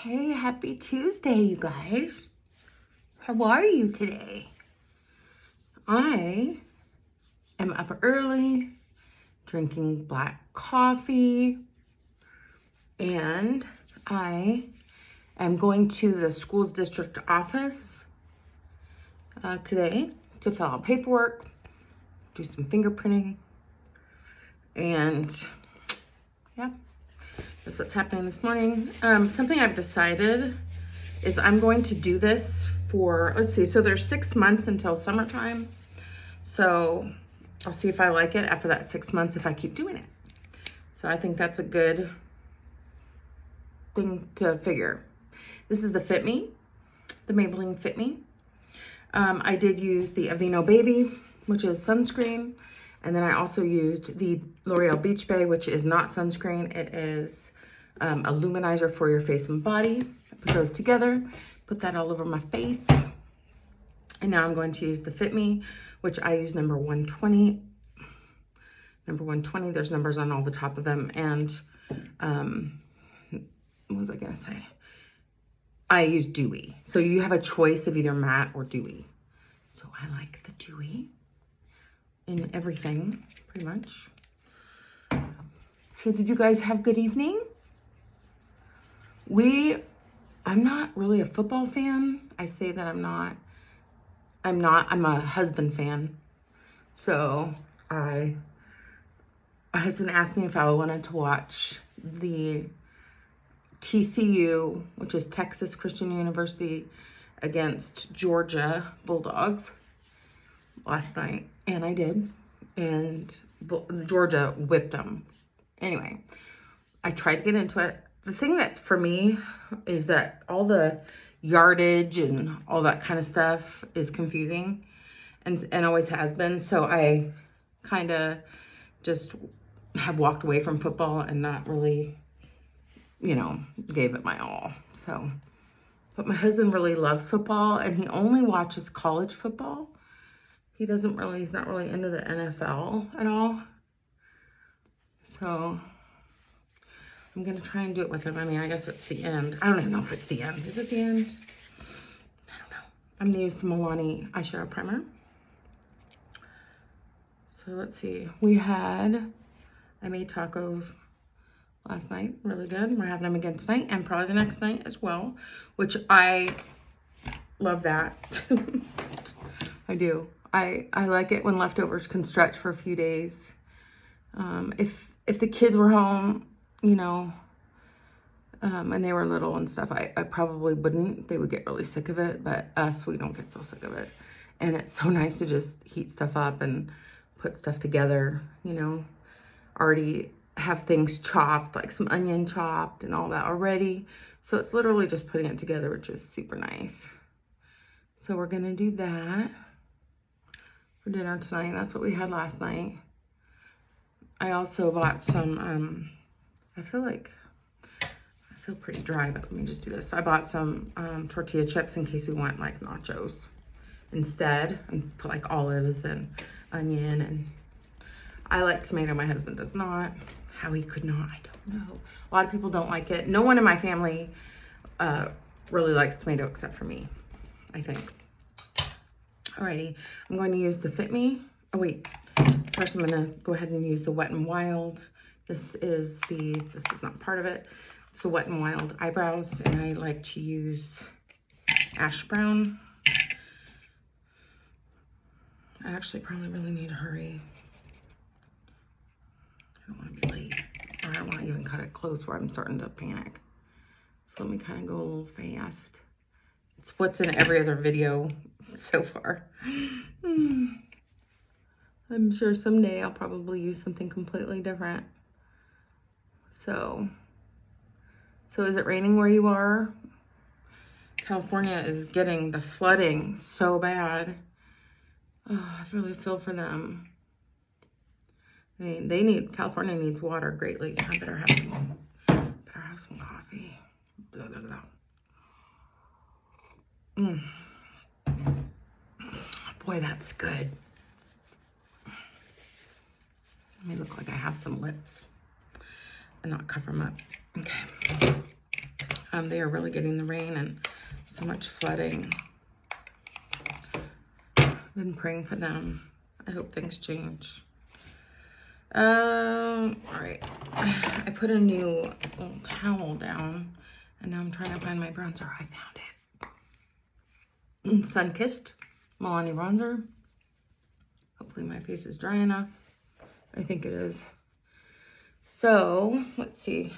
Hey, happy Tuesday, you guys. How are you today? I am up early, drinking black coffee, and I am going to the school's district office today to fill out paperwork, do some fingerprinting, and yeah, that's what's happening this morning. Something I've decided is I'm going to do this for, let's see, so there's 6 months until summertime. So I'll see if I like it after that 6 months if I keep doing it. So I think that's a good thing to figure. This is the Fit Me, the Maybelline Fit Me. I did use the Aveeno Baby, which is sunscreen. And then I also used the L'Oreal Beach Bay, which is not sunscreen. It is a luminizer for your face and body. Put those together, put that all over my face. And now I'm going to use the Fit Me, which I use number 120. Number 120, there's numbers on all the top of them. And what was I gonna say? I use dewy. So you have a choice of either matte or dewy. So I like the dewy in everything, pretty much. So did you guys have a good evening? I'm not really a football fan. I say that I'm a husband fan. So my husband asked me if I wanted to watch the TCU, which is Texas Christian University, against Georgia Bulldogs last night, and I did, and Georgia whipped them. Anyway, I tried to get into it. The thing that for me is that all the yardage and all that kind of stuff is confusing and always has been. So I kind of just have walked away from football and not really, gave it my all. So, but my husband really loves football and he only watches college football. He's not really into the NFL at all. So I'm going to try and do it with him. I mean, I guess it's the end. I don't even know if it's the end. Is it the end? I don't know. I'm going to use some Milani eyeshadow primer. So let's see. I made tacos last night. Really good. We're having them again tonight and probably the next night as well, which I love that. I do. I like it when leftovers can stretch for a few days. If the kids were home, and they were little and stuff, I probably wouldn't. They would get really sick of it, but us, we don't get so sick of it. And it's so nice to just heat stuff up and put stuff together, already have things chopped, like some onion chopped and all that already. So it's literally just putting it together, which is super nice. So we're gonna do that for dinner tonight. That's what we had last night. I also bought some, I feel pretty dry, but let me just do this. So I bought some tortilla chips in case we want like nachos instead, and put like olives and onion, and I like tomato. My husband does not. How he could not, I don't know. A lot of people don't like it. No one in my family really likes tomato except for me, I think. Alrighty, I'm going to use the Fit Me. Oh wait, first I'm gonna go ahead and use the Wet n Wild. This is not part of it. It's the Wet n Wild eyebrows, and I like to use ash brown. I actually probably really need to hurry. I don't want to be late, or I don't want to even cut it close where I'm starting to panic. So let me kind of go a little fast. It's what's in every other video so far. I'm sure someday I'll probably use something completely different. So is it raining where you are? California is getting the flooding so bad. Oh, I really feel for them. I mean, California needs water greatly. I better have some coffee. Blah, blah, blah. Boy, that's good. Let me look like I have some lips and not cover them up. Okay. They are really getting the rain and so much flooding. Been praying for them. I hope things change. All right. I put a new little towel down, and now I'm trying to find my bronzer. I found it. Sun-Kissed Milani bronzer. Hopefully my face is dry enough. I think it is. So, let's see.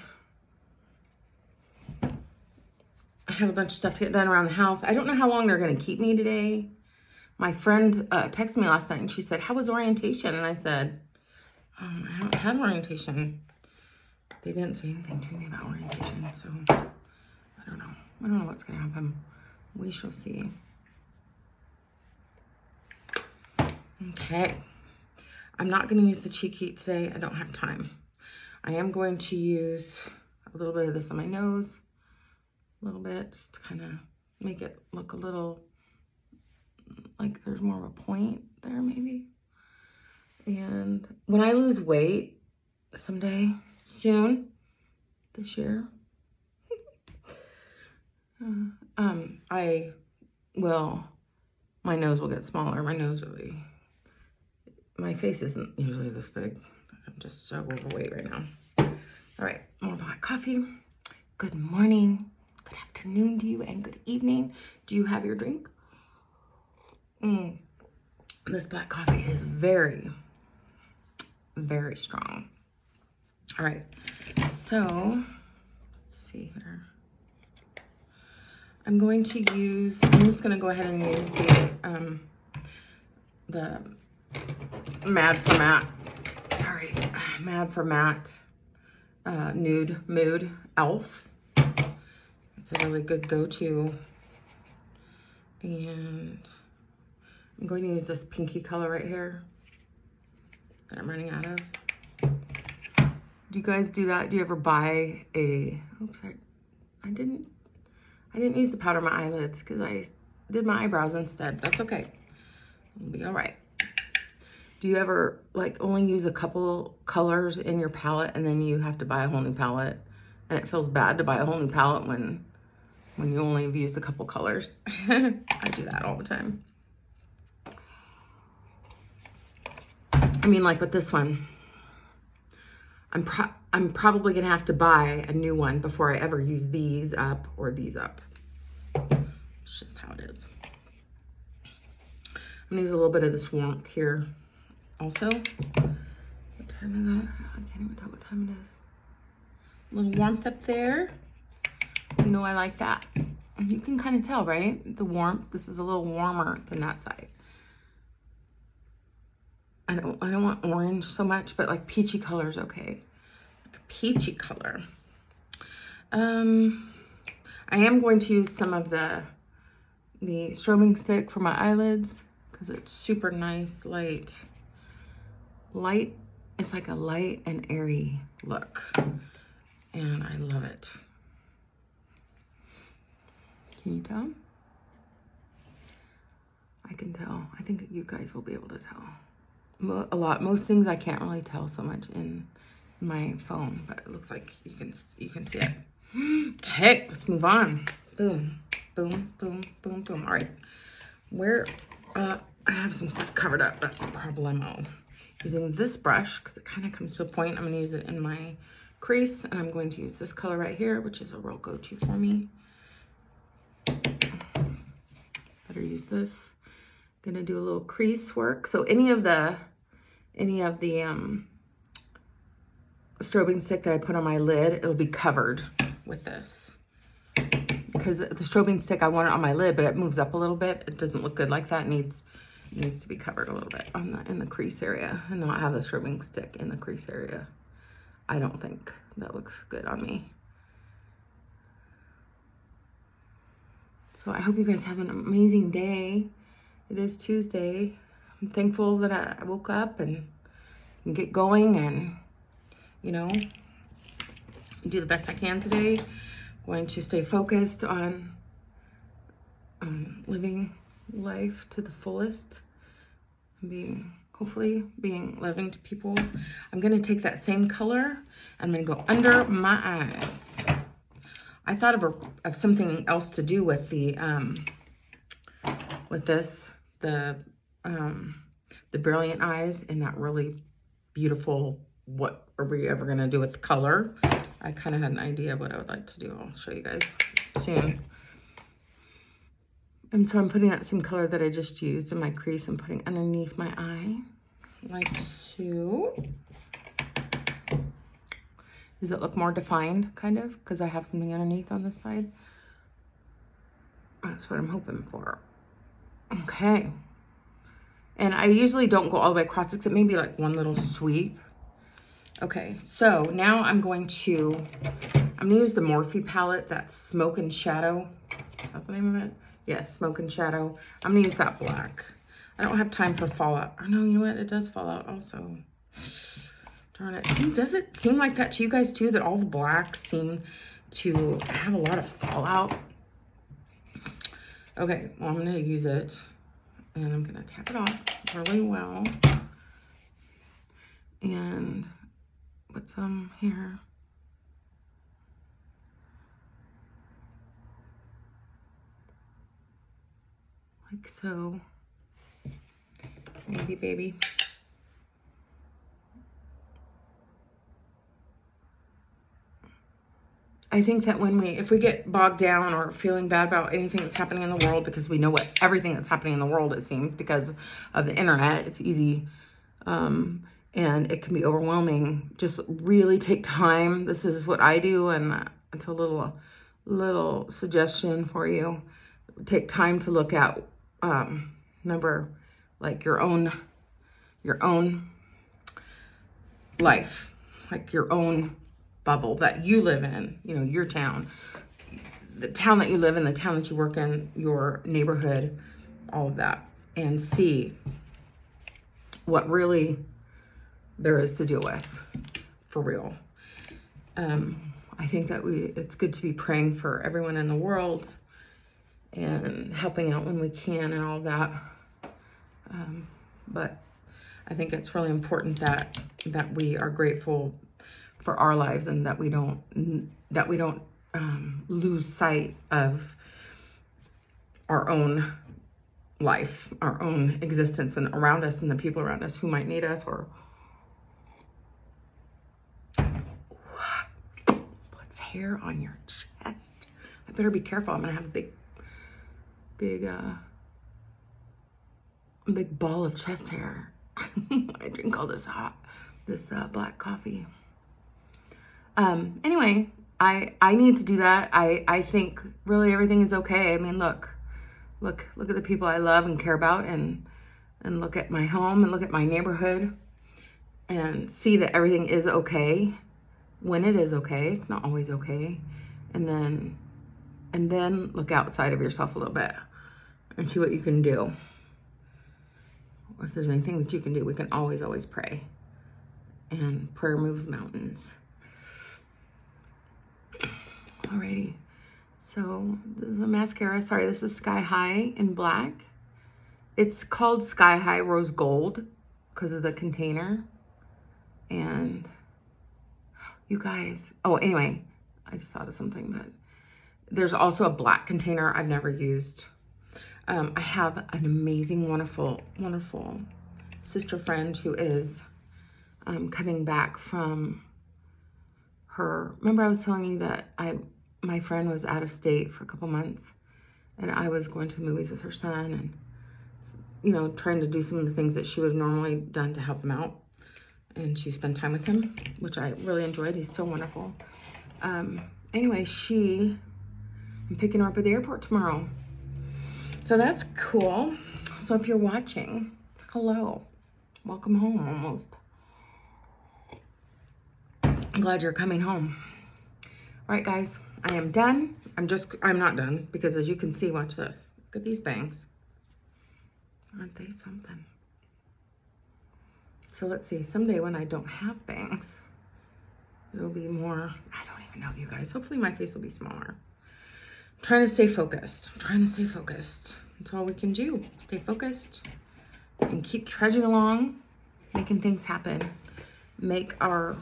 I have a bunch of stuff to get done around the house. I don't know how long they're going to keep me today. My friend texted me last night and she said, how was orientation? And I said, I haven't had orientation. They didn't say anything to me about orientation, so I don't know. I don't know what's going to happen. We shall see. Okay. I'm not going to use the cheek heat today. I don't have time. I am going to use a little bit of this on my nose. A little bit, just to kind of make it look a little like there's more of a point there, maybe. And when I lose weight someday, soon, this year, I will, my nose will get smaller. My face isn't usually this big. I'm just so overweight right now. All right, more black coffee. Good morning, good afternoon to you, and good evening. Do you have your drink? This black coffee is very, very strong. All right, so let's see here. I'm just gonna go ahead and use the Mad for Matte Nude Mood Elf. It's a really good go-to. And I'm going to use this pinky color right here that I'm running out of. Do you guys do that? Do you ever buy oops, I didn't use the powder on my eyelids because I did my eyebrows instead. That's okay. It'll be all right. Do you ever like only use a couple colors in your palette and then you have to buy a whole new palette? And it feels bad to buy a whole new palette when you only have used a couple colors. I do that all the time. I mean, like with this one, I'm probably gonna have to buy a new one before I ever use these up or these up. It's just how it is. I'm gonna use a little bit of this warmth here also. What time is that? I can't even tell what time it is. A little warmth up there. You know, I like that. You can kind of tell, right? The warmth. This is a little warmer than that side. I don't want orange so much, but like peachy color is okay. Like a peachy color. I am going to use some of the strobing stick for my eyelids because it's super nice, light. It's like a light and airy look, and I love it. Can you tell? I can tell. I think you guys will be able to tell. Most things I can't really tell so much in my phone, but it looks like you can see it. Okay, let's move on. Boom, boom, boom, boom, boom. All right, I have some stuff covered up. That's the problemo. Using this brush because it kind of comes to a point. I'm going to use it in my crease, and I'm going to use this color right here, which is a real go-to for me. Better use this. Gonna do a little crease work. So any of the strobing stick that I put on my lid, it'll be covered with this. Because the strobing stick, I want it on my lid, but it moves up a little bit. It doesn't look good like that. It needs to be covered a little bit in the crease area, and not have the strobing stick in the crease area. I don't think that looks good on me. So I hope you guys have an amazing day. It is Tuesday. I'm thankful that I woke up and get going and, you know, do the best I can today. I'm going to stay focused on living life to the fullest and hopefully being loving to people. I'm going to take that same color and I'm going to go under my eyes. I thought of something else to do with the, with this, the brilliant eyes and that really beautiful, what are we ever going to do with the color? I kind of had an idea of what I would like to do. I'll show you guys soon. And so I'm putting that same color that I just used in my crease. I'm putting underneath my eye, like so. Does it look more defined, kind of? Because I have something underneath on this side. That's what I'm hoping for. Okay. And I usually don't go all the way across, except maybe like one little sweep. Okay, so now I'm going to use the Morphe palette, that's Smoke and Shadow. Is that the name of it? Yes, Smoke and Shadow. I'm gonna use that black. I don't have time for fallout. Oh no, you know what? It does fall out also. Darn it. Does it seem like that to you guys too, that all the blacks seem to have a lot of fallout? Okay, well, I'm gonna use it and I'm gonna tap it off really well. And put some here. Like so. Maybe, baby. I think that if we get bogged down or feeling bad about anything that's happening in the world, because we know everything that's happening in the world, it seems, because of the internet, it's easy, and it can be overwhelming. Just really take time. This is what I do, and it's a little suggestion for you. Take time to look at, remember, like your own life, like your own bubble that you live in, you know, your town, the town that you live in, the town that you work in, your neighborhood, all of that, and see what really there is to deal with for real. I think that it's good to be praying for everyone in the world and helping out when we can and all that. But I think it's really important that we are grateful for our lives, and that we don't lose sight of our own life, our own existence, and around us, and the people around us who might need us. Or what's hair on your chest? I better be careful. I'm gonna have a big ball of chest hair. I drink all this black coffee. Anyway, I need to do that. I think really everything is okay. I mean, look at the people I love and care about, and look at my home and look at my neighborhood and see that everything is okay when it is okay. It's not always okay. And then look outside of yourself a little bit and see what you can do. Or if there's anything that you can do, we can always pray. And prayer moves mountains. Alrighty, so this is a mascara. Sorry, this is Sky High in black. It's called Sky High Rose Gold because of the container. And you guys, oh, anyway, I just thought of something, but there's also a black container I've never used. I have an amazing, wonderful sister friend who is coming back from her. Remember I was telling you that my friend was out of state for a couple months, and I was going to the movies with her son, and you know, trying to do some of the things that she would have normally done to help him out, and to spend time with him, which I really enjoyed. He's so wonderful. Anyway, I'm picking her up at the airport tomorrow, so that's cool. So if you're watching, hello, welcome home almost. I'm glad you're coming home. All right, guys, I am done. I'm not done, because as you can see, watch this. Look at these bangs. Aren't they something? So let's see, someday when I don't have bangs, it'll be more, I don't even know, you guys. Hopefully my face will be smaller. I'm trying to stay focused. That's all we can do. Stay focused and keep trudging along, making things happen. Make our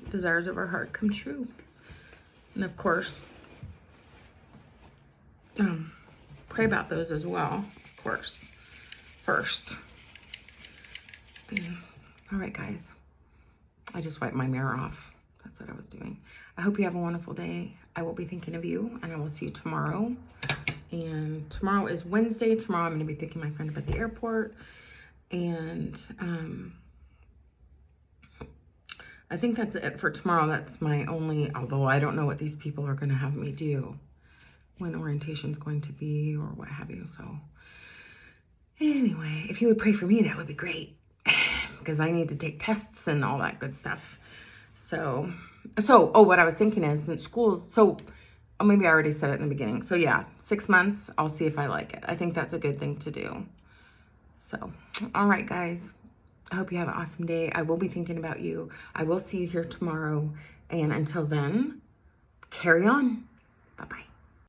desires of our heart come true. And of course, pray about those as well, of course, first. All right, guys. I just wiped my mirror off. That's what I was doing. I hope you have a wonderful day. I will be thinking of you, and I will see you tomorrow. And tomorrow is Wednesday. Tomorrow I'm going to be picking my friend up at the airport. And I think that's it for tomorrow. That's my only, although I don't know what these people are going to have me do, when orientation's going to be or what have you. So anyway, if you would pray for me, that would be great, because I need to take tests and all that good stuff. So, what I was thinking is, since schools, maybe I already said it in the beginning. So yeah, 6 months, I'll see if I like it. I think that's a good thing to do. So, all right, guys. I hope you have an awesome day. I will be thinking about you. I will see you here tomorrow. And until then, carry on.